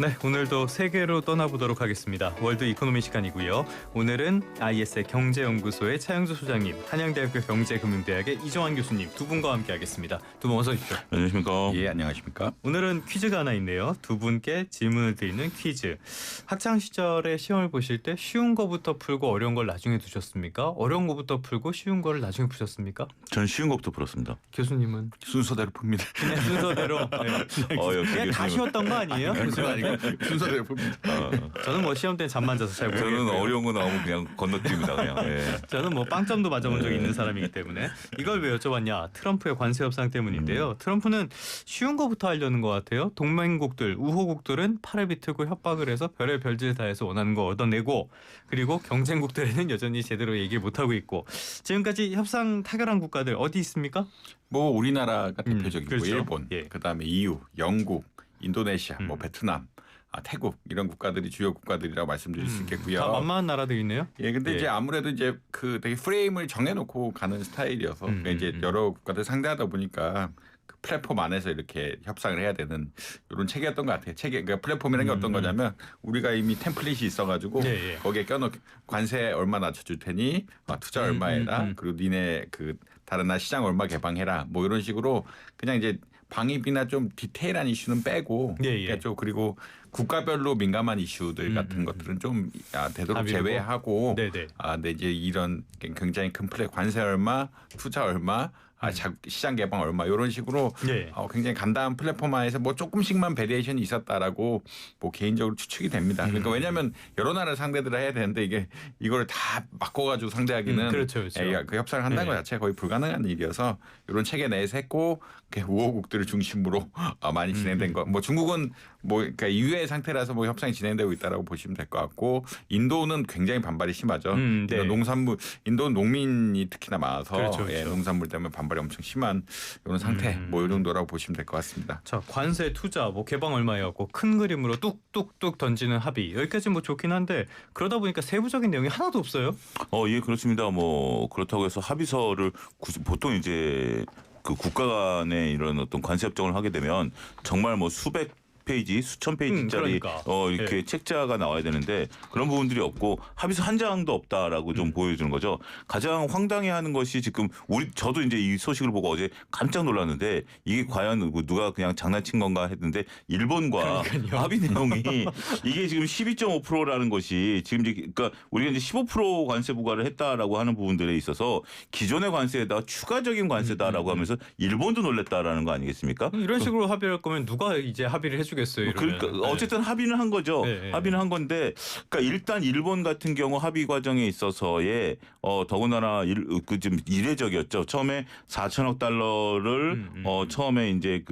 네, 오늘도 세계로 떠나보도록 하겠습니다. 월드 이코노미 시간이고요. 오늘은 IS의 경제연구소의 차영주 소장님, 한양대학교 경제금융대학의 이정환 교수님 두 분과 함께하겠습니다. 두 분 어서 오십시오. 안녕하십니까? 예, 안녕하십니까? 오늘은 퀴즈가 하나 있네요. 두 분께 질문을 드리는 퀴즈. 학창 시절에 시험을 보실 때 쉬운 거부터 풀고 어려운 걸 나중에 두셨습니까? 어려운 거부터 풀고 쉬운 거를 나중에 푸셨습니까? 전 쉬운 것부터 풀었습니다. 교수님은 순서대로 풉니다. 그냥 순서대로 역시 그냥 다 교수님은- 쉬웠던 거 아니에요? 그건 아니고 순서대로 풉니다. 저는 뭐 시험 때 잠만 자서 잘 모르겠고요. 저는 어려운 거 나오면 그냥 건너뛰입니다. 그냥. 예. 저는 뭐 빵점도 맞아본 적이 있는 사람이기 때문에 이걸 왜 여쭤봤냐? 트럼프의 관세 협상 때문인데요. 트럼프는 쉬운 거부터 하려는 것 같아요. 동맹국들, 우호국들은 팔을 비틀고 협박을 해서 별의 별짓을 다해서 원하는 거 얻어내고, 그리고 경쟁국들에는 여전히 제대로 얘기를 못하고 있고. 지금까지 협상 타결한 국가들 어디 있습니까? 뭐 우리나라가 대표적이고 그렇죠. 일본, 예. 그다음에 EU, 영국, 인도네시아, 뭐 베트남, 태국 이런 국가들이 주요 국가들이라고 말씀드릴 수 있겠고요. 다 만만한 나라들 있네요. 예, 근데 예. 이제 아무래도 이제 그 되게 프레임을 정해놓고 가는 스타일이어서 그러니까 이제 여러 국가들 상대하다 보니까 그 플랫폼 안에서 이렇게 협상을 해야 되는 이런 체계였던 것 같아요. 체계, 그러니까 플랫폼이라는 게 어떤 거냐면 우리가 이미 템플릿이 있어가지고 예, 예. 거기에 껴놓 관세 얼마 낮춰줄 테니 투자 얼마 해라. 그리고 니네 그 다른 나라 시장 얼마 개방해라. 뭐 이런 식으로 그냥 이제 방위비나 좀 디테일한 이슈는 빼고 예, 예. 그러니까 좀 그리고 국가별로 민감한 이슈들 같은 것들은 좀 되도록 합의하고. 제외하고 네네. 근데 이제 이런 굉장히 큰 플랫 관세 얼마, 투자 얼마, 시장 개방 얼마 이런 식으로 예. 굉장히 간단한 플랫폼 안에서 뭐 조금씩만 베리에이션이 있었다라고 뭐 개인적으로 추측이 됩니다. 그러니까 왜냐하면 여러 나라 상대들 해야 되는데 이걸 다 바꿔가지고 상대하기는 그렇죠, 그렇죠. 그 협상을 한다는 네. 것 자체가 거의 불가능한 일이어서 이런 체계 내에서 했고 우호국들을 중심으로 많이 진행된 거. 뭐 중국은 뭐 그러니까 이외의 상태라서 뭐 협상이 진행되고 있다라고 보시면 될 것 같고 인도는 굉장히 반발이 심하죠. 네. 농산물 인도는 농민이 특히나 많아서 그렇죠, 그렇죠. 예, 농산물 때문에 반발이 엄청 심한 이런 상태 뭐 이 정도라고 보시면 될 것 같습니다. 자, 관세, 투자, 뭐 개방 얼마였고 큰 그림으로 뚝뚝뚝 던지는 합의. 여기까지 뭐 좋긴 한데 그러다 보니까 세부적인 내용이 하나도 없어요. 예, 그렇습니다. 뭐 그렇다고 해서 합의서를 보통 이제 그 국가 간의 이런 어떤 관세 협정을 하게 되면 정말 뭐 수백 페이지, 수천 페이지짜리 그러니까. 이렇게 네. 책자가 나와야 되는데 그런 부분들이 없고 합의서 한 장도 없다라고 좀 보여주는 거죠. 가장 황당해하는 것이 지금 저도 이제 이 소식을 보고 어제 깜짝 놀랐는데 이게 과연 누가 그냥 장난친 건가 했는데 일본과 그러니까요. 합의 내용이 이게 지금 12.5%라는 것이 지금 그러니까 우리가 이제 15% 관세 부과를 했다라고 하는 부분들에 있어서 기존의 관세에다가 추가적인 관세다라고 하면서 일본도 놀랬다라는 거 아니겠습니까? 이런 식으로 합의를 할 거면 누가 이제 합의를 해주겠어요. 이러면. 그러니까 어쨌든 합의는 한 거죠. 네. 합의는 한 건데, 그러니까 일단 일본 같은 경우 합의 과정에 있어서의 더군다나 좀 이례적이었죠. 처음에 4천억 달러를 처음에 이제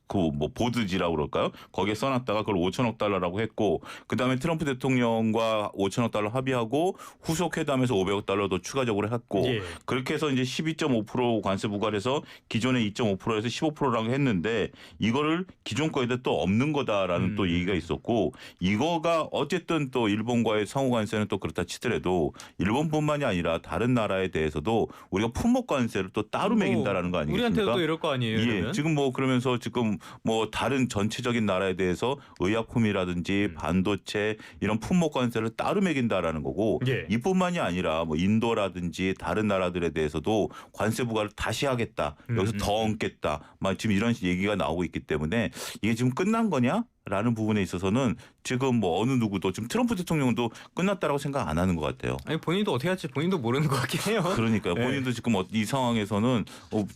뭐 보드지라고 그럴까요? 거기에 써놨다가 그걸 5천억 달러라고 했고, 그 다음에 트럼프 대통령과 5천억 달러 합의하고 후속 회담에서 500억 달러 더 추가적으로 했고, 예. 그렇게 해서 이제 12.5% 관세 부과를 해서 기존의 2.5%에서 15%라고 했는데 이거를 기존 거에다 또 없는 거다라는 또 얘기가 있었고, 이거가 어쨌든 또 일본과의 상호 관세는 또 그렇다 치더라도 일본뿐만이 아니라 다른 나라에 대해서도 우리가 품목 관세를 또 따로 매긴다라는 거 아니겠습니까? 우리한테도 이럴 거 아니에요. 예, 이러면? 지금 뭐 그러면서 지금 뭐 다른 전체적인 나라에 대해서 의약품이라든지 반도체 이런 품목 관세를 따로 매긴다라는 거고, 예. 이뿐만이 아니라 뭐 인도라든지 다른 나라들에 대해서도 관세 부과를 다시 하겠다. 여기서 더 얹겠다. 막 지금 이런 얘기가 나오고 있기 때문에 이게 지금 끝난 거냐? 라는 부분에 있어서는 지금 뭐 어느 누구도 지금 트럼프 대통령도 끝났다라고 생각 안 하는 것 같아요. 아니 본인도 어떻게 할지 본인도 모르는 것 같긴 해요. 그러니까요. 네. 본인도 지금 이 상황에서는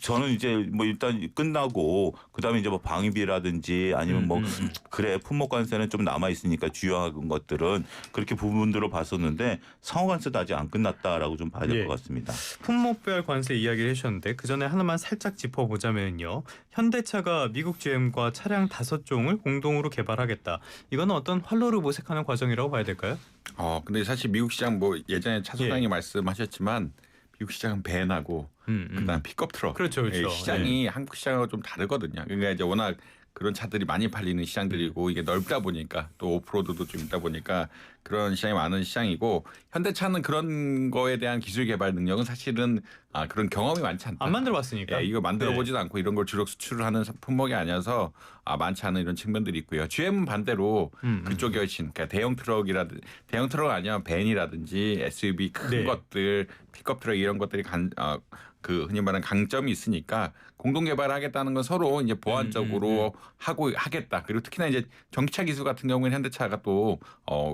저는 이제 뭐 일단 끝나고 그다음에 이제 뭐 방위비라든지 아니면 뭐 그래 품목 관세는 좀 남아 있으니까 주요한 것들은 그렇게 부분들로 봤었는데 상호 관세도 아직 안 끝났다라고 좀 봐야 될 예. 것 같습니다. 품목별 관세 이야기를 해주셨는데 그 전에 하나만 살짝 짚어보자면요. 현대차가 미국 GM과 차량 5종을 공동으로 개발하겠다. 이거는 어떤 활로를 모색하는 과정이라고 봐야 될까요? 근데 사실 미국 시장 뭐 예전에 차 소장이 말씀하셨지만 미국 시장은 밴하고 그다음 픽업 트럭. 그렇죠, 그렇죠. 시장이 한국 시장하고 좀 다르거든요. 그러니까 이제 워낙 그런 차들이 많이 팔리는 시장들이고 이게 넓다 보니까 또 오프로드도 좀 있다 보니까 그런 시장이 많은 시장이고 현대차는 그런 거에 대한 기술 개발 능력은 사실은 그런 경험이 많지 않다. 안 만들어봤으니까. 예, 이거 만들어 보지도 않고 이런 걸 주력 수출을 하는 품목이 아니어서 많지 않은 이런 측면들이 있고요. GM은 반대로 그쪽이 훨씬 그러니까 대형 트럭 아니면 밴이라든지 SUV 큰 네. 것들 픽업 트럭 이런 것들이 그 흔히 말하는 강점이 있으니까 공동 개발하겠다는 건 서로 이제 보완적으로 하겠다. 그리고 특히나 이제 전기차 기술 같은 경우에는 현대차가 또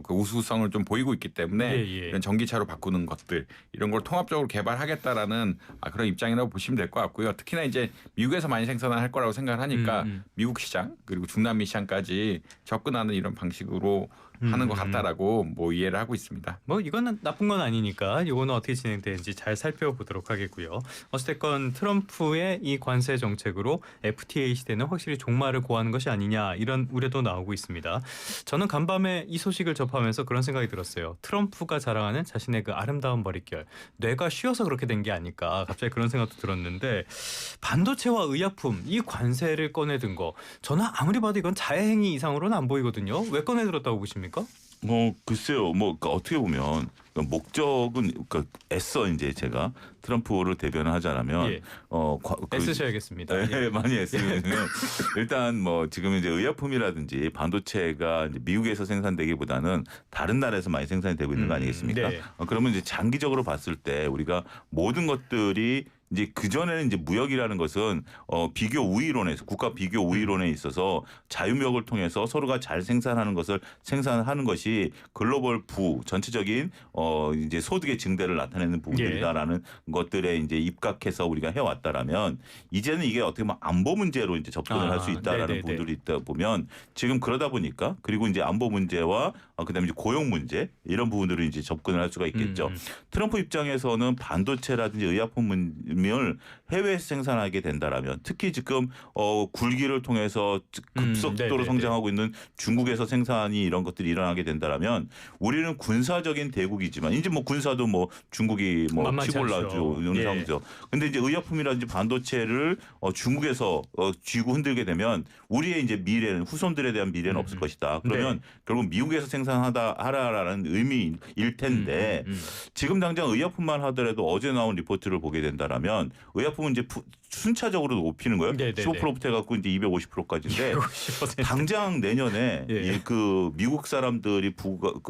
그 우수성을 좀 보이고 있기 때문에 예. 이런 전기차로 바꾸는 것들 이런 걸 통합적으로 개발하겠다라는 그런 입장이라고 보시면 될 것 같고요. 특히나 이제 미국에서 많이 생산할 거라고 생각을 하니까 미국 시장 그리고 중남미 시장까지 접근하는 이런 방식으로 하는 것 같다라고 뭐 이해를 하고 있습니다. 뭐 이거는 나쁜 건 아니니까 이거는 어떻게 진행되는지 잘 살펴보도록 하겠고요. 어쨌건 트럼프의 이 관세 정책으로 FTA 시대는 확실히 종말을 고하는 것이 아니냐 이런 우려도 나오고 있습니다. 저는 간밤에 이 소식을 접하면서 그런 생각이 들었어요. 트럼프가 자랑하는 자신의 그 아름다운 머릿결, 뇌가 쉬어서 그렇게 된 게 아닐까 갑자기 그런 생각도 들었는데 반도체와 의약품 이 관세를 꺼내든 거 저는 아무리 봐도 이건 자해행위 이상으로는 안 보이거든요. 왜 꺼내들었다고 보십니까? 글쎄요. 그러니까 어떻게 보면 목적은 애써 이제 제가 트럼프를 대변을 하자면 예. 애쓰셔야겠습니다. 네, 많이 애쓰면 일단 뭐 지금 이제 의약품이라든지 반도체가 이제 미국에서 생산되기보다는 다른 나라에서 많이 생산이 되고 있는 거 아니겠습니까? 네. 그러면 이제 장기적으로 봤을 때 우리가 모든 것들이 이제 그전에는 이제 무역이라는 것은 비교 우위론에서 국가 비교 우위론에 있어서 자유무역을 통해서 서로가 잘 생산하는 것을 생산하는 것이 글로벌 전체적인 이제 소득의 증대를 나타내는 부분들이다라는 것들에 이제 입각해서 우리가 해왔다라면 이제는 이게 어떻게 보면 안보 문제로 이제 접근을 할 수 있다라는 부분들이 있다 보면 지금 그러다 보니까 그리고 이제 안보 문제와 그다음에 이제 고용 문제 이런 부분들을 이제 접근을 할 수가 있겠죠. 트럼프 입장에서는 반도체라든지 의약품을 해외에서 생산하게 된다라면 특히 지금 굴기를 통해서 급속도로 성장하고 있는 중국에서 생산이 이런 것들이 일어나게 된다라면 우리는 군사적인 대국이지만 이제 뭐 군사도 뭐 중국이 뭐 치골라죠 이런 상황이죠. 근데 이제 의약품이라든지 반도체를 중국에서 쥐고 흔들게 되면 우리의 이제 미래는 후손들에 대한 미래는 없을 것이다. 그러면 결국 미국에서 생산하라라는 의미일 텐데 지금 당장 의약품만 하더라도 어제 나온 리포트를 보게 된다라면 의약품은 이제 순차적으로 높이는 거예요. 15%부터 해갖고 이제 250%까지인데 당장 내년에 그 미국 사람들이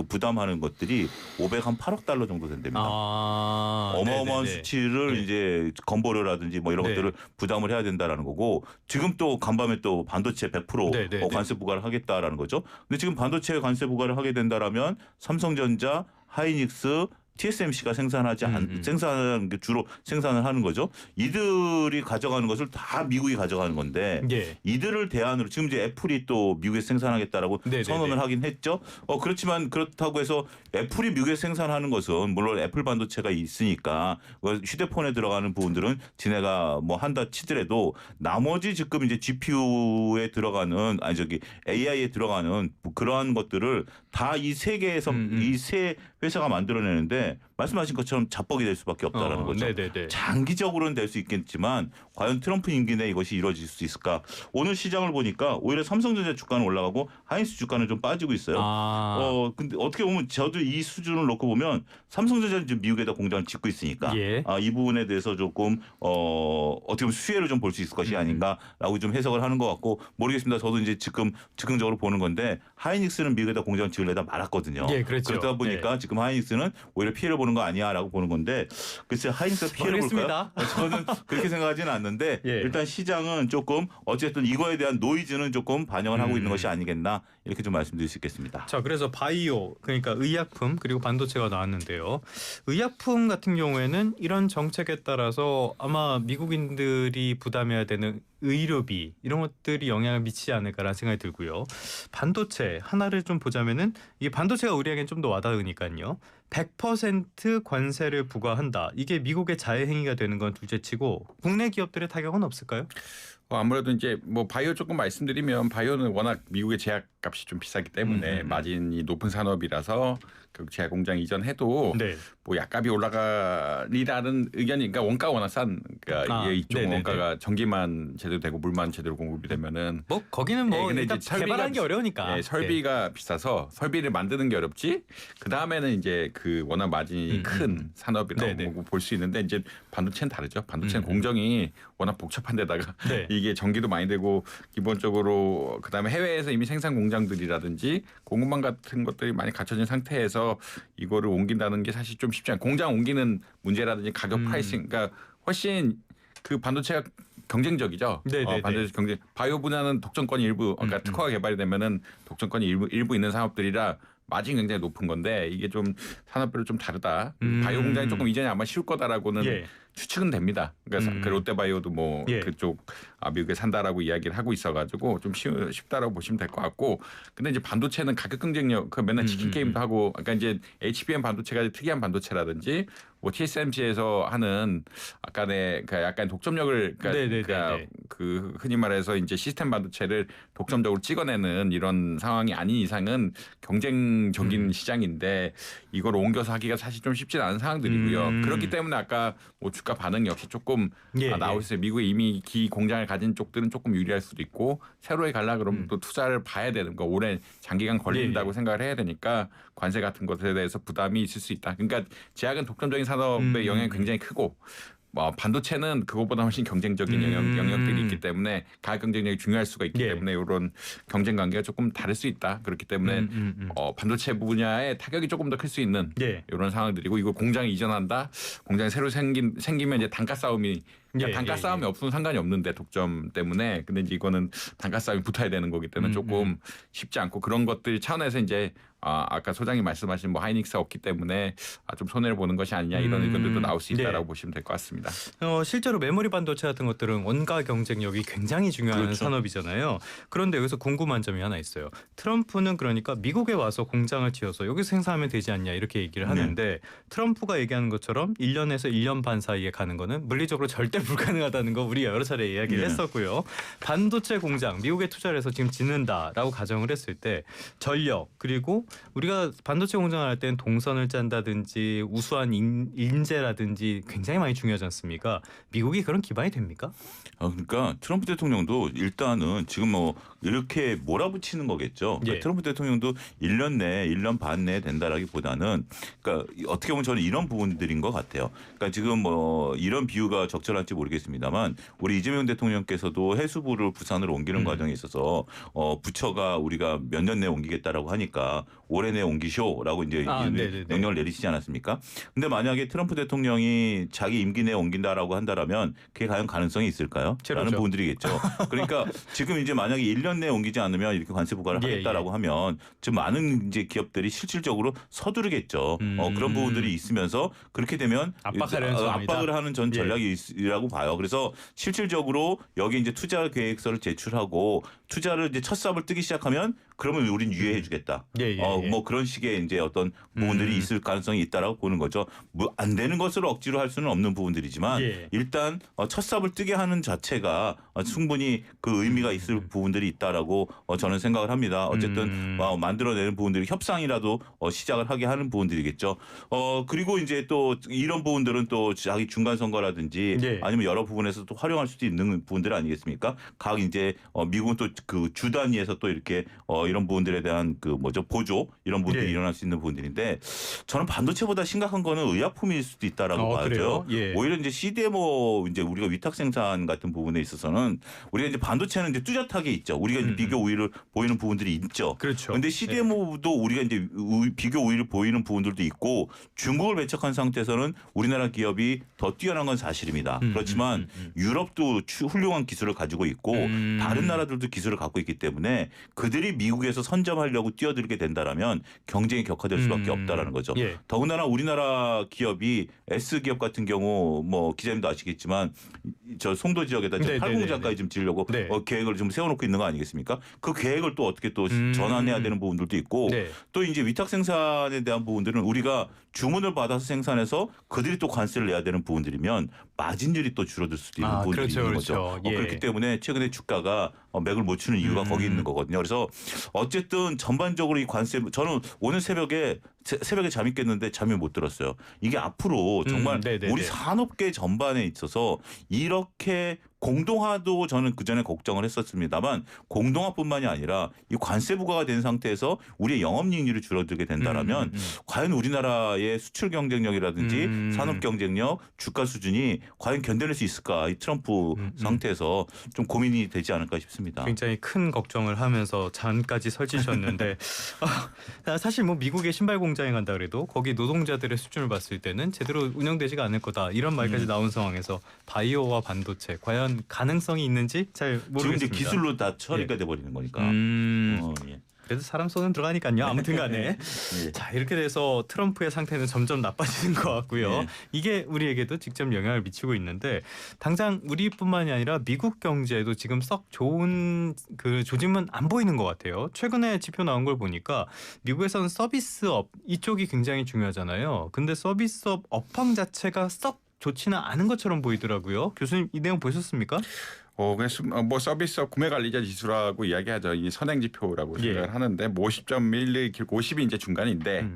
부담하는 것들이 508억 달러 정도 된답니다. 어마어마한 수치를 이제 건보료라든지 뭐 이런 것들을 부담을 해야 된다라는 거고 지금 또 간밤에 또 반도체 100% 관세 부과를 하겠다라는 거죠. 근데 지금 반도체 관세 부과를 하게 된다라면 삼성전자, 하이닉스 TSMC가 생산하는 게 주로 생산을 하는 거죠. 이들이 가져가는 것을 다 미국이 가져가는 건데 이들을 대안으로 지금 이제 애플이 또 미국에서 생산하겠다라고 선언을 하긴 했죠. 그렇지만 그렇다고 해서 애플이 미국에서 생산하는 것은 물론 애플 반도체가 있으니까 휴대폰에 들어가는 부분들은 지네가 뭐 한다 치더라도 나머지 지금 이제 GPU에 들어가는 AI에 들어가는 그러한 것들을 다 이 세계에서 이 세 회사가 만들어내는데 말씀하신 것처럼 자뻑이 될 수밖에 없다라는 거죠. 장기적으로는 될 수 있겠지만 과연 트럼프 임기 내에 이것이 이루어질 수 있을까? 오늘 시장을 보니까 오히려 삼성전자 주가는 올라가고 하이닉스 주가는 좀 빠지고 있어요. 근데 어떻게 보면 저도 이 수준을 놓고 보면 삼성전자는 지금 미국에다 공장을 짓고 있으니까 이 부분에 대해서 조금 어떻게 보면 수혜를 좀 볼 수 있을 것이 아닌가라고 좀 해석을 하는 것 같고 모르겠습니다. 저도 이제 지금 즉흥적으로 보는 건데 하이닉스는 미국에다 공장을 지으려다 말았거든요. 그러다 보니까 지금 하이닉스는 오히려 피해를 보는 거 아니야라고 보는 건데 글쎄 하이닉스가 피해를 볼까요? 저는 그렇게 생각하지는 않는데 일단 시장은 조금 어쨌든 이거에 대한 노이즈는 조금 반영을 하고 있는 것이 아니겠나 이렇게 좀 말씀드릴 수 있겠습니다. 자, 그래서 바이오 그러니까 의약품 그리고 반도체가 나왔는데요. 의약품 같은 경우에는 이런 정책에 따라서 아마 미국인들이 부담해야 되는 의료비 이런 것들이 영향을 미치지 않을까라는 생각이 들고요. 반도체 하나를 좀 보자면은 이 반도체가 우리에겐 좀 더 와닿으니까요. 100% 관세를 부과한다. 이게 미국의 자해 행위가 되는 건 둘째치고 국내 기업들의 타격은 없을까요? 아무래도 이제 뭐 바이오 조금 말씀드리면 바이오는 워낙 미국의 제약값이 좀 비싸기 때문에 마진이 높은 산업이라서 그 제약 공장 이전해도 네. 뭐 약값이 올라가리라는 의견이 그러니까 원가가 워낙 싼 그러니까 이게 이쪽 네네네. 원가가 전기만 제대로 되고 물만 제대로 공급이 되면은 뭐 거기는 뭐 근데 일단 이제 설비가 개발하는 게 어려우니까. 예, 설비가 비싸서 설비를 만드는 게 어렵지. 그 다음에는 이제 그 워낙 마진이 큰 산업이라고 네네. 볼 수 있는데 이제 반도체는 다르죠. 반도체는 공정이 워낙 복잡한 데다가 네. 이게 전기도 많이 되고 기본적으로 그 다음에 해외에서 이미 생산 공장들이라든지 공급망 같은 것들이 많이 갖춰진 상태에서 이거를 옮긴다는 게 사실 좀 쉽지 않고 공장 옮기는 문제라든지 가격 프라이싱 그러니까 훨씬 그 반도체가 경쟁적이죠. 네네네. 반도체 경쟁. 바이오 분야는 독점권이 일부 그러니까 특허가 개발이 되면은 독점권이 일부 있는 산업들이라 마진이 굉장히 높은 건데 이게 좀 산업별로 좀 다르다. 바이오 공장이 조금 이전이 아마 쉬울 거다라고는 예. 추측은 됩니다. 그러니까 그 롯데바이오도 뭐 예. 그쪽 미국에 산다라고 이야기를 하고 있어가지고 좀 쉽다라고 보시면 될 것 같고. 근데 이제 반도체는 가격 경쟁력 그 맨날 치킨 게임도 하고, 그러니까 이제 HBM 반도체가 특이한 반도체라든지 뭐 TSMC에서 하는 아까의 그 약간 독점력을 그러니까 그 흔히 말해서 이제 시스템 반도체를 독점적으로 찍어내는 이런 상황이 아닌 이상은 경쟁적인 시장인데 이걸 옮겨서 하기가 사실 좀 쉽지 않은 상황들이고요. 그렇기 때문에 아까 뭐 주가 반응 역시 조금 나오고 있어요. 미국에 이미 기 공장을 가진 쪽들은 조금 유리할 수도 있고 새로에 갈라 그러면 또 투자를 봐야 되는 거 오래 장기간 걸린다고 생각을 해야 되니까 관세 같은 것에 대해서 부담이 있을 수 있다. 그러니까 제약은 독점적인 산업의 영향이 굉장히 크고 반도체는 그것보다 훨씬 경쟁적인 영역들이 있기 때문에 가격 경쟁력이 중요할 수가 있기 때문에 이런 경쟁 관계가 조금 다를 수 있다. 그렇기 때문에 반도체 분야에 타격이 조금 더 클 수 있는 이런 상황들이고 이거 공장이 이전한다. 공장이 새로 생기면 이제 단가 싸움이 단가 싸움이 없으면 상관이 없는데 독점 때문에 근데 이제 이거는 단가 싸움이 붙어야 되는 거기 때문에 조금 쉽지 않고 그런 것들 차원에서 이제 아까 소장님 말씀하신 뭐 하이닉스가 없기 때문에 좀 손해를 보는 것이 아니냐 이런 의견들도 나올 수 있다라고 보시면 될 것 같습니다. 실제로 메모리 반도체 같은 것들은 원가 경쟁력이 굉장히 중요한 산업이잖아요. 그런데 여기서 궁금한 점이 하나 있어요. 트럼프는 그러니까 미국에 와서 공장을 지어서 여기서 생산하면 되지 않냐 이렇게 얘기를 하는데 트럼프가 얘기하는 것처럼 1년에서 1년 반 사이에 가는 거는 물리적으로 절대 불가능하다는 거 우리가 여러 차례 이야기를 했었고요. 반도체 공장 미국에 투자를 해서 지금 짓는다라고 가정을 했을 때 전력 그리고 우리가 반도체 공장을 할 때는 동선을 짠다든지 우수한 인재라든지 굉장히 많이 중요하지 않습니까? 미국이 그런 기반이 됩니까? 그러니까 트럼프 대통령도 일단은 지금 뭐 이렇게 몰아붙이는 거겠죠. 그러니까 트럼프 대통령도 1년 내, 1년 반 내에 된다라기보다는 그러니까 어떻게 보면 저는 이런 부분들인 것 같아요. 그러니까 지금 뭐 이런 비유가 적절할지 모르겠습니다만 우리 이재명 대통령께서도 해수부를 부산으로 옮기는 과정에 있어서 부처가 우리가 몇 년 내에 옮기겠다라고 하니까 올해 내에 옮기쇼라고 이제 명령을 내리시지 않았습니까? 근데 만약에 트럼프 대통령이 자기 임기 내에 옮긴다라고 한다라면 그게 과연 가능성이 있을까요? 라는 부분들이겠죠. 그러니까 지금 이제 만약에 1년 내에 옮기지 않으면 이렇게 관세 부과를 하겠다라고 하면 지금 많은 이제 기업들이 실질적으로 서두르겠죠. 그런 부분들이 있으면서 그렇게 되면 압박을 하는 전 전략이라고 봐요. 그래서 실질적으로 여기 이제 투자 계획서를 제출하고 투자를 이제 첫 삽을 뜨기 시작하면 그러면 우린 유예해 주겠다. 뭐 그런 식의 이제 어떤 부분들이 있을 가능성이 있다라고 보는 거죠. 뭐 안 되는 것을 억지로 할 수는 없는 부분들이지만 일단 첫 삽을 뜨게 하는 자체가 충분히 그 의미가 있을 부분들이 있다라고 저는 생각을 합니다. 어쨌든 만들어내는 부분들이 협상이라도 시작을 하게 하는 부분들이겠죠. 그리고 이제 또 이런 부분들은 또 자기 중간 선거라든지 아니면 여러 부분에서 또 활용할 수도 있는 부분들 아니겠습니까? 각 이제 미국은 또 그 주 단위에서 또 이렇게 이런 부분들에 대한 그 뭐죠 보조 이런 부분들이 일어날 수 있는 부분들인데 저는 반도체보다 심각한 거는 의약품일 수도 있다라고 봐야죠. 오히려 이제 CDMO 이제 우리가 위탁 생산 같은 부분에 있어서는 우리가 이제 반도체는 이제 뚜렷하게 있죠. 우리가 이제 비교 우위를 보이는 부분들이 있죠. 그렇죠. 그런데 CDMO도 우리가 이제 비교 우위를 보이는 부분들도 있고 중국을 배척한 상태에서는 우리나라 기업이 더 뛰어난 건 사실입니다. 그렇지만 유럽도 훌륭한 기술을 가지고 있고 다른 나라들도 기술을 갖고 있기 때문에 그들이 미국 미국에서 선점하려고 뛰어들게 된다라면 경쟁이 격화될 수밖에 없다라는 거죠. 예. 더군다나 우리나라 기업이 S 기업 같은 경우 뭐 기자님도 아시겠지만 저 송도 지역에다 네, 팔공장까지 좀 지으려고 네. 계획을 좀 세워놓고 있는 거 아니겠습니까? 그 계획을 또 어떻게 또 전환해야 되는 부분들도 있고 네. 또 이제 위탁 생산에 대한 부분들은 우리가 주문을 받아서 생산해서 그들이 또 관세를 내야 되는 부분들이면 마진율이 또 줄어들 수도 있는 부분들이 그렇죠, 있는 그렇죠. 거죠. 예. 그렇기 때문에 최근에 주가가 맥을 못 추는 이유가 거기 있는 거거든요. 그래서 어쨌든 전반적으로 이 관세 저는 오늘 새벽에 잠이 깼는데 잠이 못 들었어요. 이게 앞으로 정말 네네네. 우리 산업계 전반에 있어서 이렇게 공동화도 저는 그전에 걱정을 했었습니다만 공동화뿐만이 아니라 이 관세 부과가 된 상태에서 우리의 영업이익률이 줄어들게 된다라면 과연 우리나라의 수출 경쟁력이라든지 산업 경쟁력, 주가 수준이 과연 견뎌낼 수 있을까? 이 트럼프 상태에서 좀 고민이 되지 않을까 싶습니다. 굉장히 큰 걱정을 하면서 잠까지 설치셨는데 사실 뭐 미국의 신발 공장에 간다 그래도 거기 노동자들의 수준을 봤을 때는 제대로 운영되지가 않을 거다 이런 말까지 나온 상황에서 바이오와 반도체 과연 가능성이 있는지 잘 모르겠습니다. 지금 이제 기술로 다 처리가 돼버리는 거니까. 예. 그래도 사람 손은 들어가니까요. 아무튼간에 예. 자 이렇게 돼서 트럼프의 상태는 점점 나빠지는 것 같고요. 예. 이게 우리에게도 직접 영향을 미치고 있는데 당장 우리뿐만이 아니라 미국 경제에도 지금 썩 좋은 그 조짐은 안 보이는 것 같아요. 최근에 지표 나온 걸 보니까 미국에서는 서비스업 이쪽이 굉장히 중요하잖아요. 근데 서비스업 업황 자체가 썩 좋지는 않은 것처럼 보이더라고요. 교수님 이 내용 보셨습니까? 그래서 뭐 서비스업 구매 관리자 지수라고 이야기하죠. 이 선행 지표라고 예. 생각을 하는데 뭐 50.11 50이 이제 중간인데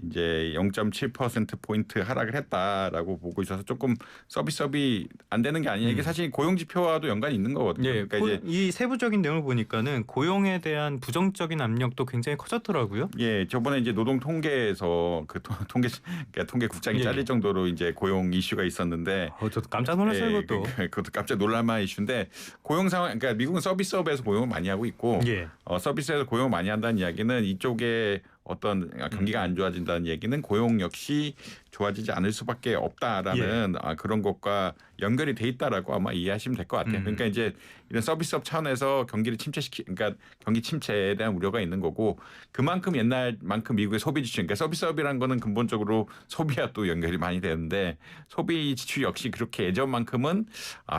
이제 0.7% 포인트 하락을 했다라고 보고 있어서 조금 서비스업이 안 되는 게 아니냐. 이게 사실 고용 지표와도 연관이 있는 거거든요. 예, 그러니까 이제 이 세부적인 내용을 보니까는 고용에 대한 부정적인 압력도 굉장히 커졌더라고요. 예, 저번에 이제 노동 통계에서 그 그러니까 통계국장이 예. 잘릴 정도로 이제 고용 이슈가 있었는데 저도 깜짝 놀랐어요, 예, 그것도. 그것도 깜짝 놀랄만한 이슈인데 고용 상황, 그러니까 미국은 서비스업에서 고용을 많이 하고 있고 예. 서비스에서 고용을 많이 한다는 이야기는 이쪽에 어떤 경기가 안 좋아진다는 얘기는 고용 역시 좋아지지 않을 수밖에 없다라는 그런 것과 연결이 돼 있다라고 아마 이해하시면 될 것 같아요. 그러니까 이제 이런 서비스업 차원에서 경기를 그러니까 경기 침체에 대한 우려가 있는 거고 그만큼 옛날만큼 미국의 소비 지출, 그러니까 서비스업이라는 거는 근본적으로 소비와 또 연결이 많이 되는데 소비 지출 역시 그렇게 예전만큼은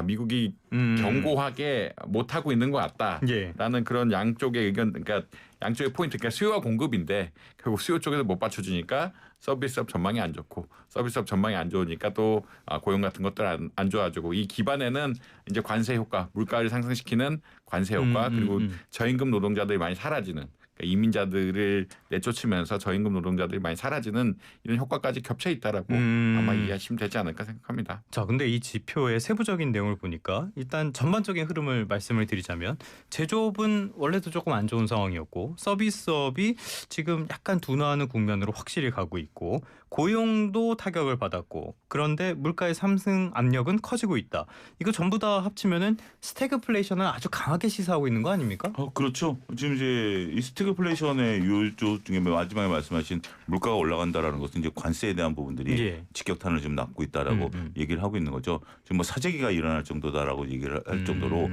미국이 견고하게 못 하고 있는 것 같다라는 그런 양쪽의 의견, 그러니까 양쪽의 포인트, 그러니까 수요와 공급인데 결국 수요 쪽에서 못 받쳐주니까 서비스업 전망이 안 좋고 서비스업 전망이 안 좋으니까 또 고용 같은 것들 안 좋아지고 이 기반에는 이제 관세 효과, 물가를 상승시키는 관세 효과 그리고 저임금 노동자들이 많이 사라지는 그러니까 이민자들을 내쫓으면서 저임금 노동자들이 많이 사라지는 이런 효과까지 겹쳐 있다라고 아마 이해하시면 되지 않을까 생각합니다. 자, 근데 이 지표의 세부적인 내용을 보니까 일단 전반적인 흐름을 말씀을 드리자면 제조업은 원래도 조금 안 좋은 상황이었고 서비스업이 지금 약간 둔화하는 국면으로 확실히 가고 있고 고용도 타격을 받았고 그런데 물가의 상승 압력은 커지고 있다. 이거 전부 다 합치면은 스태그플레이션을 아주 강하게 시사하고 있는 거 아닙니까? 그렇죠. 지금 이제 이 스태그플레이션의 요조 중에 마지막에 말씀하신 물가가 올라간다라는 것은 이제 관세에 대한 부분들이 직격탄을 좀 낳고 있다라고 얘기를 하고 있는 거죠. 지금 뭐 사재기가 일어날 정도다라고 얘기를 할 정도로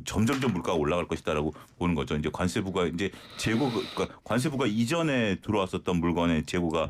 점점점 물가가 올라갈 것이다라고 보는 거죠. 이제 관세부가 이제 그러니까 관세부가 이전에 들어왔었던 물건의 재고가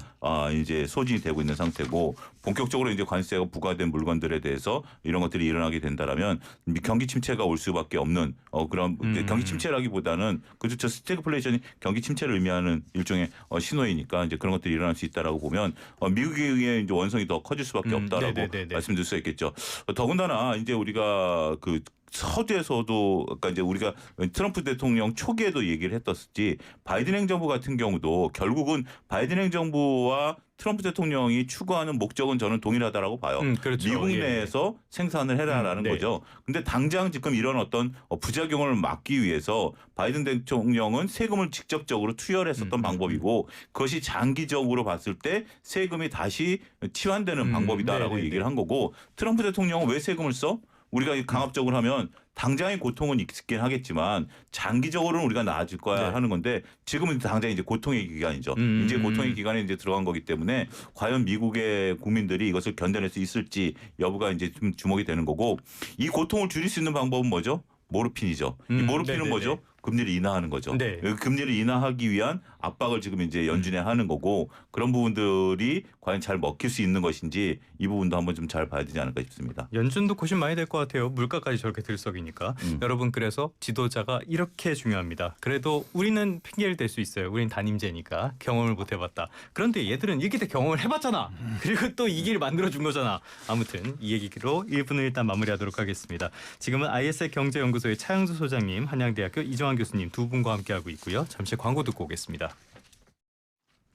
이제 소진이 되고 있는 상태고 본격적으로 이제 관세가 부과된 물건들에 대해서 이런 것들이 일어나게 된다라면 경기 침체가 올 수밖에 없는 그런 경기 침체라기보다는 그저 스태그플레이션이 경기 침체를 의미하는 일종의 신호이니까 이제 그런 것들이 일어날 수 있다라고 보면 미국에 의해 이제 원성이 더 커질 수밖에 없다라고 말씀드릴 수 있겠죠. 더군다나 이제 우리가 그 서두에서도 아까 이제 우리가 트럼프 대통령 초기에도 얘기를 했었지 바이든 행정부 같은 경우도 결국은 바이든 행정부와 트럼프 대통령이 추구하는 목적은 저는 동일하다라고 봐요. 그렇죠. 미국 내에서 생산을 해라라는 거죠. 근데 당장 지금 이런 어떤 부작용을 막기 위해서 바이든 대통령은 세금을 직접적으로 투여했었던 방법이고 그것이 장기적으로 봤을 때 세금이 다시 치환되는 방법이다라고 얘기를 한 거고 트럼프 대통령은 왜 세금을 써? 우리가 강압적으로 하면 당장의 고통은 있긴 하겠지만 장기적으로는 우리가 나아질 거야 하는 건데 지금은 당장 이제 고통의 기간이죠. 이제 고통의 기간에 이제 들어간 거기 때문에 과연 미국의 국민들이 이것을 견뎌낼 수 있을지 여부가 이제 좀 주목이 되는 거고 이 고통을 줄일 수 있는 방법은 뭐죠? 모르핀이죠. 이 모르핀은 뭐죠? 금리를 인하하는 거죠. 네. 금리를 인하하기 위한 압박을 지금 이제 연준에 하는 거고 그런 부분들이 과연 잘 먹힐 수 있는 것인지 이 부분도 한번 좀 잘 봐야 되지 않을까 싶습니다. 연준도 고심 많이 될 것 같아요. 물가까지 저렇게 들썩이니까. 여러분 그래서 지도자가 이렇게 중요합니다. 그래도 우리는 핑계를 댈 수 있어요. 우린 담임제니까 경험을 못 해봤다. 그런데 얘들은 이렇게 때 경험을 해봤잖아. 그리고 또 이 길을 만들어준 거잖아. 아무튼 이 얘기로 1분을 일단 마무리하도록 하겠습니다. 지금은 ISL 경제연구소의 차영수 소장님, 한양대학교 이정환 교수님 두 분과 함께하고 있고요. 잠시 광고 듣고 오겠습니다.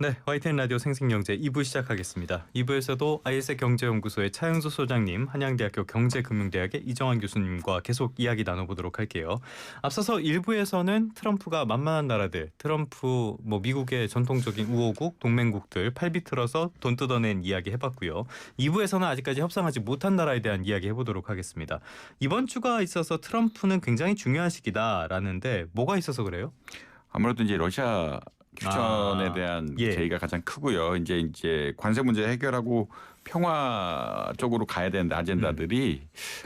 네, YTN 라디오 생생경제 2부 시작하겠습니다. 2부에서도 ISL 경제연구소의 차영수 소장님, 한양대학교 경제금융대학의 이정환 교수님과 계속 이야기 나눠보도록 할게요. 앞서서 1부에서는 트럼프가 만만한 나라들, 트럼프 미국의 전통적인 우호국, 동맹국들 팔비틀어서 돈 뜯어낸 이야기 해봤고요. 2부에서는 아직까지 협상하지 못한 나라에 대한 이야기 해보도록 하겠습니다. 이번 주가 있어서 트럼프는 굉장히 중요한 시기다라는데 뭐가 있어서 그래요? 아무래도 이제 러시아 휴전에 대한 제의가 가장 크고요. 이제 관세 문제 해결하고 평화 쪽으로 가야 되는 아젠다들이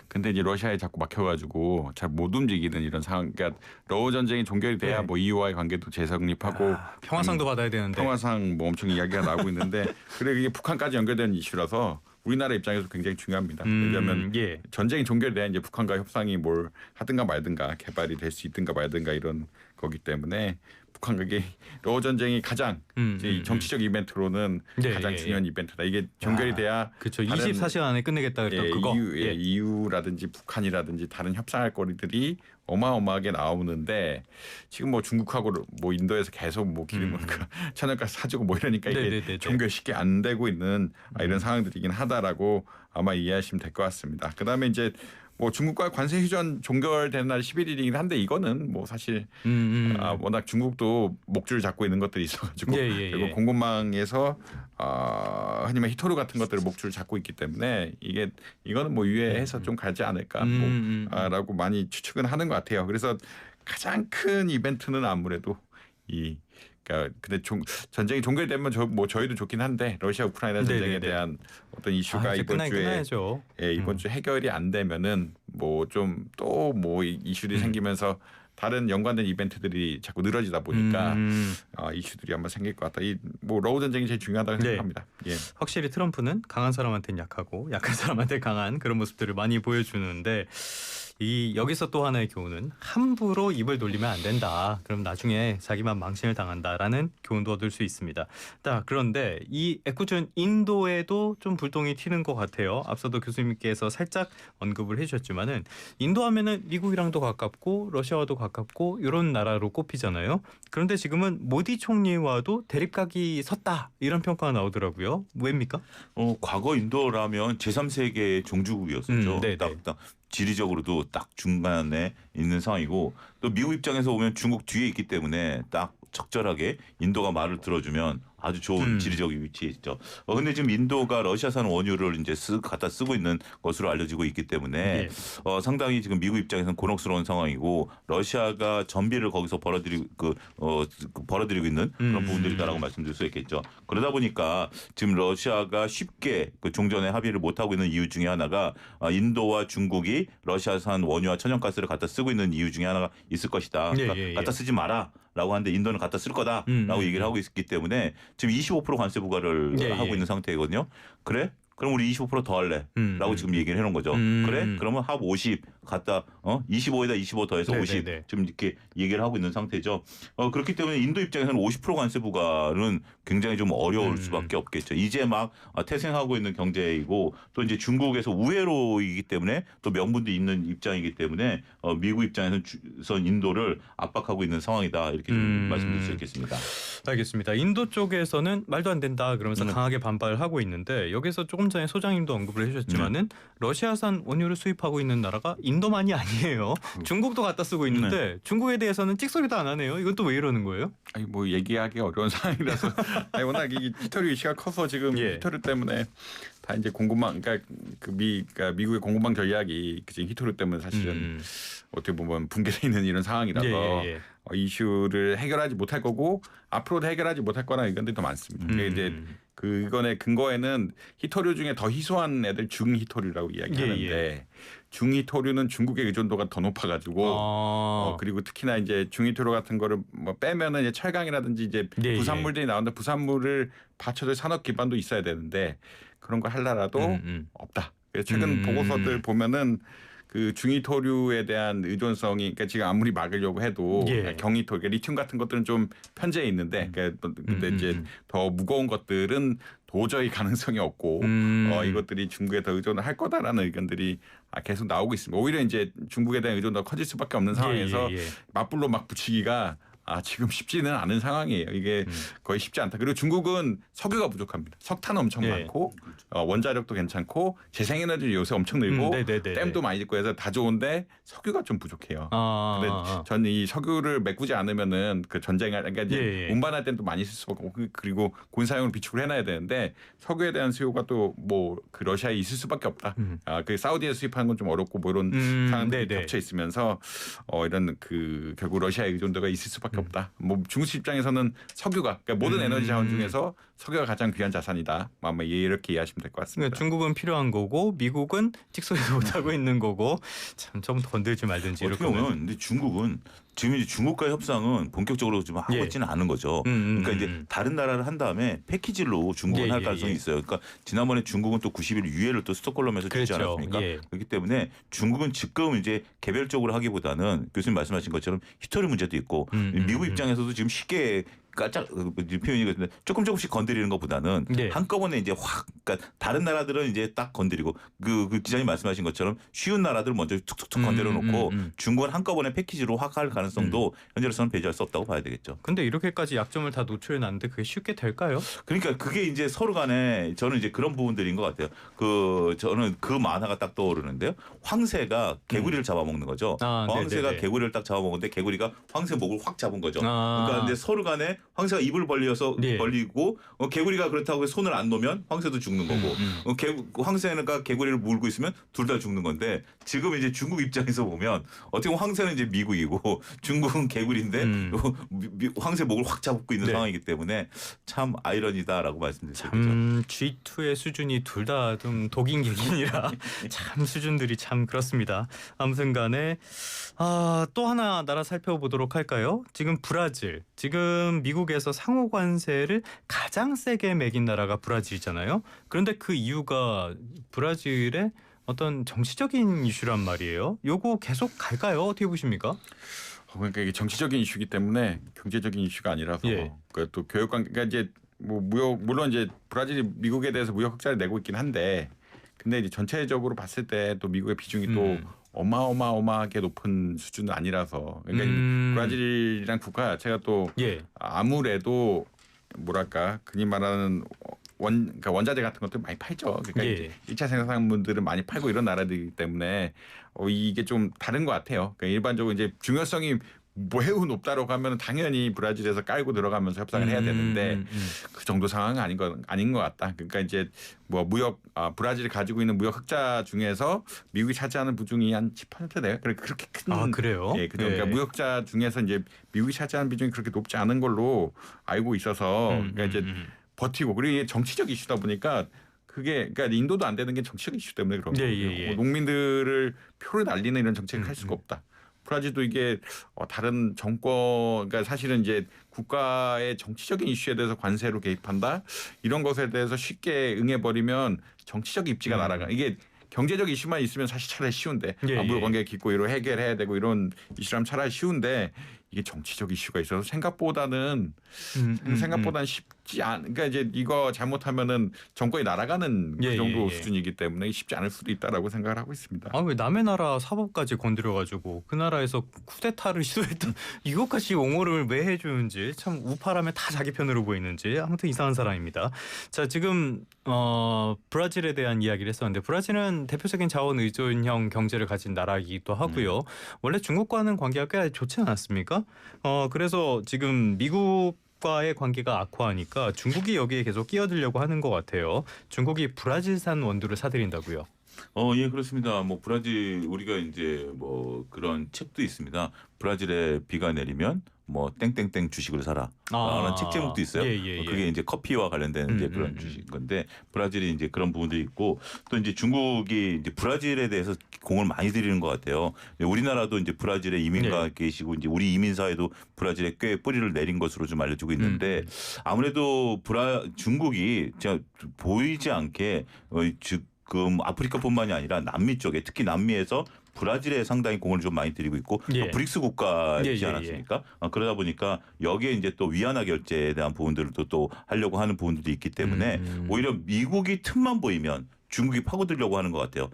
근데 이제 러시아에 자꾸 막혀가지고 잘 못 움직이는 이런 상황. 그러니까 러우 전쟁이 종결이 돼야 네. EU와의 관계도 재성립하고 평화상도 받아야 되는데. 평화상 엄청 이야기가 나오고 있는데 그래 이게 북한까지 연결되는 이슈라서 우리나라 입장에서 굉장히 중요합니다. 왜냐하면 전쟁이 종결돼야 이제 북한과 협상이 뭘 하든가 말든가 개발이 될 수 있든가 말든가 이런 거기 때문에 북한국의 러우 전쟁이 가장 이 정치적 이벤트로는 가장 중요한 이벤트다. 이게 종결이 돼야 그렇죠. 24시간 안에 끝내겠다 그랬던 그거. EU라든지 북한이라든지 다른 협상할 거리들이 어마어마하게 나오는데 지금 중국하고 인도에서 계속 기름 천연가스 사주고 이러니까 이게 종결 쉽게 안 되고 있는 이런 상황들이긴 하다라고 아마 이해하시면 될 것 같습니다. 그다음에 이제 중국과 관세 휴전 종결되는 날 11일이긴 한데 이거는 사실 워낙 중국도 목줄을 잡고 있는 것들이 있어가지고 그리고 공급망에서 흔히 말 히토류 같은 것들을 목줄을 잡고 있기 때문에 이거는 유예해서 좀 가지 않을까라고 많이 추측은 하는 것 같아요. 그래서 가장 큰 이벤트는 아무래도 근데 전쟁이 종결되면 저희도 좋긴 한데 러시아 우크라이나 전쟁에 대한 어떤 이슈가 이번 주 해결이 안 되면은 이슈들이 생기면서 다른 연관된 이벤트들이 자꾸 늘어지다 보니까 이슈들이 아마 생길 것 같다. 러우 전쟁이 제일 중요하다고 생각합니다. 확실히 트럼프는 강한 사람한테는 약하고 약한 사람한테 강한 그런 모습들을 많이 보여주는데 여기서 또 하나의 교훈은 함부로 입을 돌리면 안 된다. 그럼 나중에 자기만 망신을 당한다라는 교훈도 얻을 수 있습니다. 그런데 이 애꿎은 인도에도 좀 불똥이 튀는 것 같아요. 앞서도 교수님께서 살짝 언급을 해주셨지만은 인도하면은 미국이랑도 가깝고 러시아와도 가깝고 이런 나라로 꼽히잖아요. 그런데 지금은 모디 총리와도 대립각이 섰다 이런 평가가 나오더라고요. 왜입니까? 과거 인도라면 제3세계의 종주국이었었죠. 딱 지리적으로도 딱 중간에 있는 상황이고 또 미국 입장에서 보면 중국 뒤에 있기 때문에 딱 적절하게 인도가 말을 들어주면 아주 좋은 지리적 위치에 있죠. 근데 지금 인도가 러시아산 원유를 이제 갖다 쓰고 있는 것으로 알려지고 있기 때문에 상당히 지금 미국 입장에서는 곤혹스러운 상황이고 러시아가 전비를 거기서 벌어들이고 있는 그런 부분들이다라고 말씀드릴 수 있겠죠. 그러다 보니까 지금 러시아가 쉽게 종전에 합의를 못 하고 있는 이유 중에 하나가 인도와 중국이 러시아산 원유와 천연가스를 갖다 쓰고 있는 이유 중에 하나가 있을 것이다. 그러니까 갖다 쓰지 마라. 라고 하는데 인도는 갖다 쓸 거다라고 얘기를 하고 있기 때문에 지금 25% 관세 부과를 하고 있는 상태거든요. 그래? 그럼 우리 25% 더 할래. 라고 지금 얘기를 해놓은 거죠. 그래? 그러면 합 50 갖다 25에다 25 더해서 50 지금 이렇게 얘기를 하고 있는 상태죠. 그렇기 때문에 인도 입장에서는 50% 관세 부과는 굉장히 좀 어려울 수밖에 없겠죠. 이제 막 태생하고 있는 경제이고 또 이제 중국에서 우회로이기 때문에 또 명분도 있는 입장이기 때문에 미국 입장에서는 인도를 압박하고 있는 상황이다. 이렇게 좀 말씀드릴 수 있겠습니다. 알겠습니다. 인도 쪽에서는 말도 안 된다 그러면서 강하게 반발을 하고 있는데 여기서 조금 전에 소장님도 언급을 해주셨지만은 러시아산 원유를 수입하고 있는 나라가 인도만이 아니에요. 중국도 갖다 쓰고 있는데 중국에 대해서는 찍소리도 안 하네요. 이건 또 왜 이러는 거예요? 얘기하기 어려운 상황이라서 워낙 이 히토류 이슈가 커서 지금 히토류 때문에 다 이제 공급망 그러니까 미국의 공급망 전략이 지금 히토류 때문에 사실은 어떻게 보면 붕괴되어 있는 이런 상황이라서 이슈를 해결하지 못할 거고 앞으로도 해결하지 못할 거라는 의견들이 더 많습니다. 그게 이제 그 의견의 근거에는 희토류 중에 더 희소한 애들 중희토류라고 이야기하는데 중희토류는 중국의 의존도가 더 높아가지고 그리고 특히나 이제 중희토류 같은 거를 뭐 빼면은 이제 철강이라든지 이제 부산물들이 나오는데 부산물을 받쳐줄 산업 기반도 있어야 되는데 그런 걸 할 나라도 없다. 그래서 최근 보고서들 보면은 그 중희토류에 대한 의존성이 그러니까 지금 아무리 막으려고 해도 경희토류, 그러니까 리튬 같은 것들은 좀 편제해 있는데 그러니까 근데 이제 더 무거운 것들은 도저히 가능성이 없고 이것들이 중국에 더 의존을 할 거다라는 의견들이 계속 나오고 있습니다. 오히려 이제 중국에 대한 의존도가 커질 수밖에 없는 상황에서 맞불로 막 붙이기가 지금 쉽지는 않은 상황이에요. 이게 거의 쉽지 않다. 그리고 중국은 석유가 부족합니다. 석탄은 엄청 많고 원자력도 괜찮고 재생에너지 요새 엄청 늘고 댐도 많이 짓고 해서 다 좋은데 석유가 좀 부족해요. 근데 저는 이 석유를 메꾸지 않으면은 그 전쟁을 그러니까 이제 운반할 때는 또 많이 쓸 수가 없고 그리고 군사용을 비축을 해놔야 되는데 석유에 대한 수요가 또 뭐 그 러시아에 있을 수밖에 없다. 그 사우디에서 수입하는 건 좀 어렵고 뭐 이런 상황들이 겹쳐 있으면서 이런 그 결국 러시아의 의존도가 있을 수밖에 없다. 뭐 중국 입장에서는 석유가 그러니까 모든 에너지 자원 중에서 석유가 가장 귀한 자산이다. 아마 이렇게 이해하시면 될 것 같습니다. 그러니까 중국은 필요한 거고 미국은 직소에도 못하고 있는 거고 참 좀 건들지 말든지 어떻게 보면 근데 중국은 지금 이제 중국과의 협상은 본격적으로 좀 하고 있지는 않은 거죠. 그러니까 이제 다른 나라를 한 다음에 패키지로 중국은 할 가능성이 있어요. 그러니까 지난번에 중국은 또 90일 유예를 또 스톡홀름에서 주지 않았습니까? 그렇기 때문에 중국은 지금 이제 개별적으로 하기보다는 교수님 말씀하신 것처럼 히토리 문제도 있고 미국 입장에서도 지금 쉽게 깔짝 표현이 같은데 조금씩 건드리는 것보다는 한꺼번에 이제 확 그러니까 다른 나라들은 이제 딱 건드리고 그 기자님 말씀하신 것처럼 쉬운 나라들 먼저 툭툭툭 건드려 놓고 중국은 한꺼번에 패키지로 확 할 가능성도 현재로서는 배제할 수 없다고 봐야 되겠죠. 근데 이렇게까지 약점을 다 노출해 놨는데 그게 쉽게 될까요? 그러니까 그게 이제 서로 간에 저는 이제 그런 부분들인 것 같아요. 저는 그 만화가 딱 떠오르는데요. 황새가 개구리를 잡아먹는 거죠. 황새가 개구리를 딱 잡아먹는데 개구리가 황새 목을 확 잡은 거죠. 그러니까 이제 서로 간에 황새가 입을 벌리고 개구리가 그렇다고 손을 안 놓으면 황새도 죽는 거고 황새가 개구리를 물고 있으면 둘 다 죽는 건데 지금 이제 중국 입장에서 보면 어떻게 보면 황새는 이제 미국이고 중국은 개구리인데 황새 목을 확 잡고 있는 상황이기 때문에 참 아이러니다라고 말씀드리죠. 참 G2의 수준이 둘 다 좀 독인 객인이라 참 수준들이 참 그렇습니다. 아무튼간에 또 하나 나라 살펴보도록 할까요? 지금 브라질, 지금 미국에서 상호 관세를 가장 세게 매긴 나라가 브라질이잖아요. 그런데 그 이유가 브라질의 어떤 정치적인 이슈란 말이에요. 요거 계속 갈까요? 어떻게 보십니까? 그러니까 이게 정치적인 이슈이기 때문에 경제적인 이슈가 아니라서 또 교역 관계 그러니까 이제 뭐 물론 이제 브라질이 미국에 대해서 무역 흑자를 내고 있긴 한데 근데 이제 전체적으로 봤을 때 또 미국의 비중이 또 어마어마하게 높은 수준은 아니라서 그러니까 브라질이란 국가 자체가 또 아무래도 뭐랄까 흔히 말하는 그러니까 원자재 같은 것들 많이 팔죠. 그러니까 이제 1차 생산물들은 많이 팔고 이런 나라들이기 때문에 이게 좀 다른 것 같아요. 그러니까 일반적으로 이제 중요성이 매우 높다라고 하면 당연히 브라질에서 깔고 들어가면서 협상을 해야 되는데 그 정도 상황은 아닌 것 같다. 그러니까 이제 뭐 브라질이 가지고 있는 무역 흑자 중에서 미국이 차지하는 비중이 한 10% 돼요. 그렇게 큰 그래요? 그러니까 무역 흑자 중에서 이제 미국이 차지하는 비중이 그렇게 높지 않은 걸로 알고 있어서 그러니까 이제 버티고 그리고 이게 정치적 이슈다 보니까 그게 그러니까 인도도 안 되는 게 정치적 이슈 때문에 그런 거예요. 농민들을 표를 날리는 이런 정책을 할 수가 없다. 브라질도 이게 다른 정권 그러니까 사실은 이제 국가의 정치적인 이슈에 대해서 관세로 개입한다 이런 것에 대해서 쉽게 응해버리면 정치적 입지가 날아가 이게 경제적 이슈만 있으면 사실 차라리 쉬운데 안보 관계 깊고 이런 해결해야 되고 이런 이슈라면 차라리 쉬운데 이게 정치적 이슈가 있어서 생각보다는 쉽지 그러니까 이제 이거 잘못하면은 정권이 날아가는 그 정도 수준이기 때문에 쉽지 않을 수도 있다라고 생각을 하고 있습니다. 왜 남의 나라 사법까지 건드려가지고 그 나라에서 쿠데타를 시도했던 이것까지 옹호를 왜 해주는지 참 우파라면 다 자기 편으로 보이는지 아무튼 이상한 사람입니다. 자 지금 브라질에 대한 이야기를 했었는데 브라질은 대표적인 자원 의존형 경제를 가진 나라이기도 하고요. 원래 중국과는 관계가 꽤 좋지 않았습니까? 그래서 지금 미국과의 관계가 악화하니까 중국이 여기에 계속 끼어들려고 하는 것 같아요. 중국이 브라질산 원두를 사들인다고요. 예, 그렇습니다. 뭐 브라질 우리가 이제 뭐 그런 책도 있습니다. 브라질에 비가 내리면 뭐 땡땡땡 주식을 사라. 라는 책 제목도 있어요. 예. 그게 이제 커피와 관련된 이제 그런 주식 건데 브라질이 이제 그런 부분들이 있고 또 이제 중국이 이제 브라질에 대해서 공을 많이 들이는 것 같아요. 우리나라도 이제 브라질에 이민가 계시고 이제 우리 이민 사회도 브라질에 꽤 뿌리를 내린 것으로 좀 알려지고 있는데 아무래도 중국이 제가 보이지 않게 지금 아프리카뿐만이 아니라 남미 쪽에 특히 남미에서 브라질에 상당히 공을 좀 많이 들이고 있고 또 브릭스 국가이지 않았습니까? 그러다 보니까 여기에 이제 또 위안화 결제에 대한 부분들도 또 하려고 하는 부분들도 있기 때문에 오히려 미국이 틈만 보이면 중국이 파고들려고 하는 것 같아요.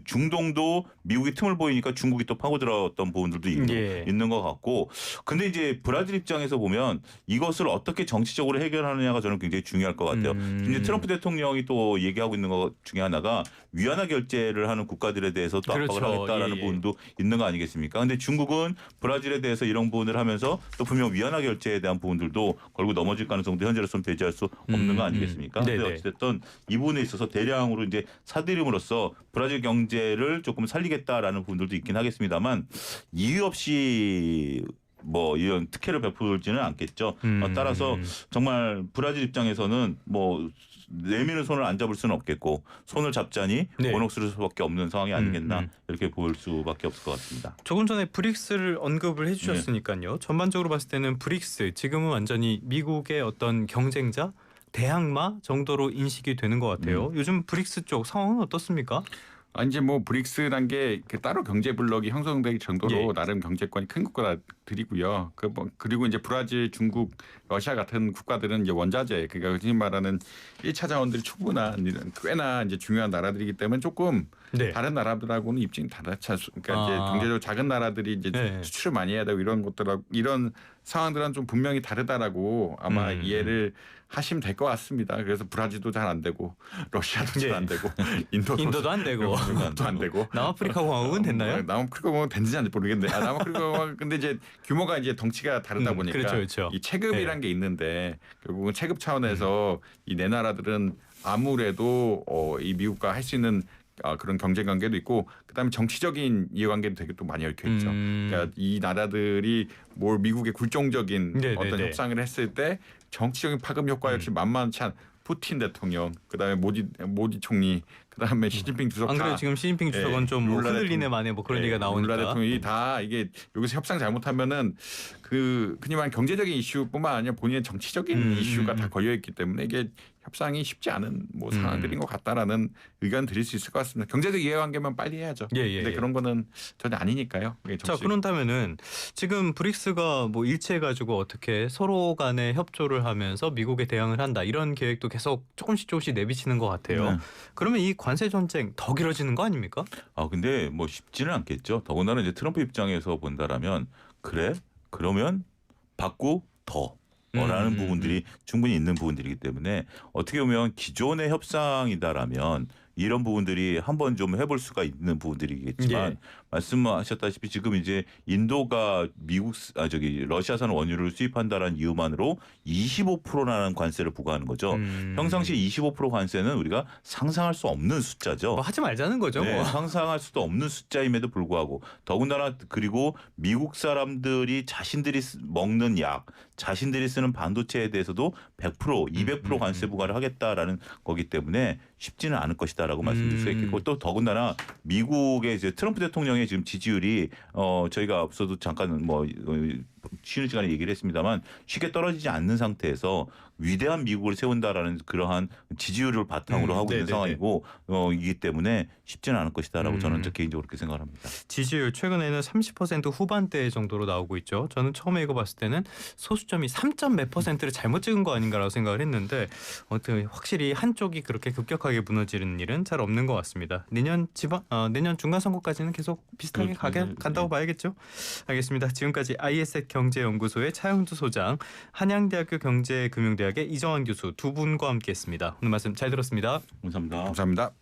중동도 미국이 틈을 보이니까 중국이 또 파고들었던 부분들도 있는 것 같고, 근데 이제 브라질 입장에서 보면 이것을 어떻게 정치적으로 해결하느냐가 저는 굉장히 중요할 것 같아요. 이제 트럼프 대통령이 또 얘기하고 있는 것 중에 하나가 위안화 결제를 하는 국가들에 대해서 또 압박을 하겠다라는 부분도 있는 거 아니겠습니까? 근데 중국은 브라질에 대해서 이런 부분을 하면서 또 분명 위안화 결제에 대한 부분들도 걸고 넘어질 가능성도 현재로서는 배제할 수 없는 거 아니겠습니까? 근데 어쨌든 이 부분에 있어서 대량으로 이제 사들임으로써 브라질 경제를 조금 살리겠다라는 부분들도 있긴 하겠습니다만 이유 없이 뭐 이런 특혜를 베풀지는 않겠죠. 따라서 정말 브라질 입장에서는 뭐 내미는 손을 안 잡을 수는 없겠고 손을 잡자니 원옥스를 수밖에 없는 상황이 아니겠나 이렇게 볼 수밖에 없을 것 같습니다. 조금 전에 브릭스를 언급을 해주셨으니까요. 전반적으로 봤을 때는 브릭스 지금은 완전히 미국의 어떤 경쟁자 대항마 정도로 인식이 되는 것 같아요. 요즘 브릭스 쪽 상황은 어떻습니까? 이제 뭐 브릭스란 게 따로 경제 블록이 형성될 정도로 나름 경제권이 큰 국가들이고요. 그리고 이제 브라질, 중국, 러시아 같은 국가들은 이제 원자재, 그러니까 흔히 말하는 1차 자원들이 충분한 꽤나 이제 중요한 나라들이기 때문에 조금 다른 나라들하고는 입장이 다르지 않습니까? 그러니까 이제 경제적으로 작은 나라들이 이제 수출을 많이 해야 되고 이런 것들하고 이런 상황들은 좀 분명히 다르다라고 아마 이해를 하시면 될 것 같습니다. 그래서 브라질도 잘 안 되고 러시아도 잘 안 되고 인도도 안 되고 중국도 안 되고 남아프리카 공화국은 됐나요? 남아프리카 공화국 됐는지 안 모르겠는데 남아프리카 공화국 근데 이제 규모가 이제 덩치가 다르다 보니까 그렇죠. 이 체급이란 게 있는데 결국은 체급 차원에서 이 네 나라들은 아무래도 이 미국과 할 수 있는 그런 경제 관계도 있고 그다음에 정치적인 이해관계도 되게 또 많이 얽혀 있죠. 그러니까 이 나라들이 뭘 미국의 굴종적인 어떤 협상을 했을 때 정치적인 파급 효과 역시 만만치 않. 푸틴 대통령, 그다음에 모디 총리, 그다음에 시진핑 주석. 안 그래도 지금 시진핑 주석은 좀 흔들리네 만에 뭐 그런 얘기가 나오니까. 룰라 대통령이 다 이게 여기서 협상 잘못하면은 흔히 말하는 경제적인 이슈뿐만 아니라 본인의 정치적인 이슈가 다 걸려 있기 때문에 이게 협상이 쉽지 않은 뭐 상황들인 것 같다라는 의견 드릴 수 있을 것 같습니다. 경제적 이해관계만 빨리 해야죠. 근데 그런 거는 전혀 아니니까요. 자, 그렇다면은 지금 브릭스가 뭐 일치해가지고 어떻게 서로 간에 협조를 하면서 미국에 대항을 한다 이런 계획도 계속 조금씩 내비치는 것 같아요. 그러면 이 관세 전쟁 더 길어지는 거 아닙니까? 근데 뭐 쉽지는 않겠죠. 더군다나 이제 트럼프 입장에서 본다라면 그러면 받고 더. 라는 부분들이 충분히 있는 부분들이기 때문에 어떻게 보면 기존의 협상이다라면 이런 부분들이 한번 좀 해볼 수가 있는 부분들이겠지만 말씀하셨다시피 지금 이제 인도가 러시아산 원유를 수입한다라는 이유만으로 25%라는 관세를 부과하는 거죠. 평상시 25% 관세는 우리가 상상할 수 없는 숫자죠. 뭐 하지 말자는 거죠. 뭐. 상상할 수도 없는 숫자임에도 불구하고 더군다나 그리고 미국 사람들이 자신들이 먹는 약, 자신들이 쓰는 반도체에 대해서도 100%, 200% 관세 부과를 하겠다라는 거기 때문에 쉽지는 않을 것이다라고 말씀드릴 수 있겠고 또 더군다나 미국의 이제 트럼프 대통령의 지금 지지율이 저희가 앞서도 잠깐 쉬는 시간에 얘기를 했습니다만 쉽게 떨어지지 않는 상태에서 위대한 미국을 세운다라는 그러한 지지율을 바탕으로 하고 있는 상황이고 이기 때문에 쉽지는 않을 것이다라고 저는 개인적으로 그렇게 생각을 합니다. 지지율 최근에는 30% 후반대 정도로 나오고 있죠. 저는 처음에 이거 봤을 때는 소수점이 3점 몇 %를 잘못 찍은 거 아닌가라고 생각을 했는데 확실히 한쪽이 그렇게 급격하게 무너지는 일은 잘 없는 것 같습니다. 내년 중간 선거까지는 계속 비슷하게 간다고 봐야겠죠. 알겠습니다. 지금까지 ISET 경제연구소의 차영두 소장, 한양대학교 경제금융대학의 이정환 교수 두 분과 함께했습니다. 오늘 말씀 잘 들었습니다. 감사합니다. 감사합니다.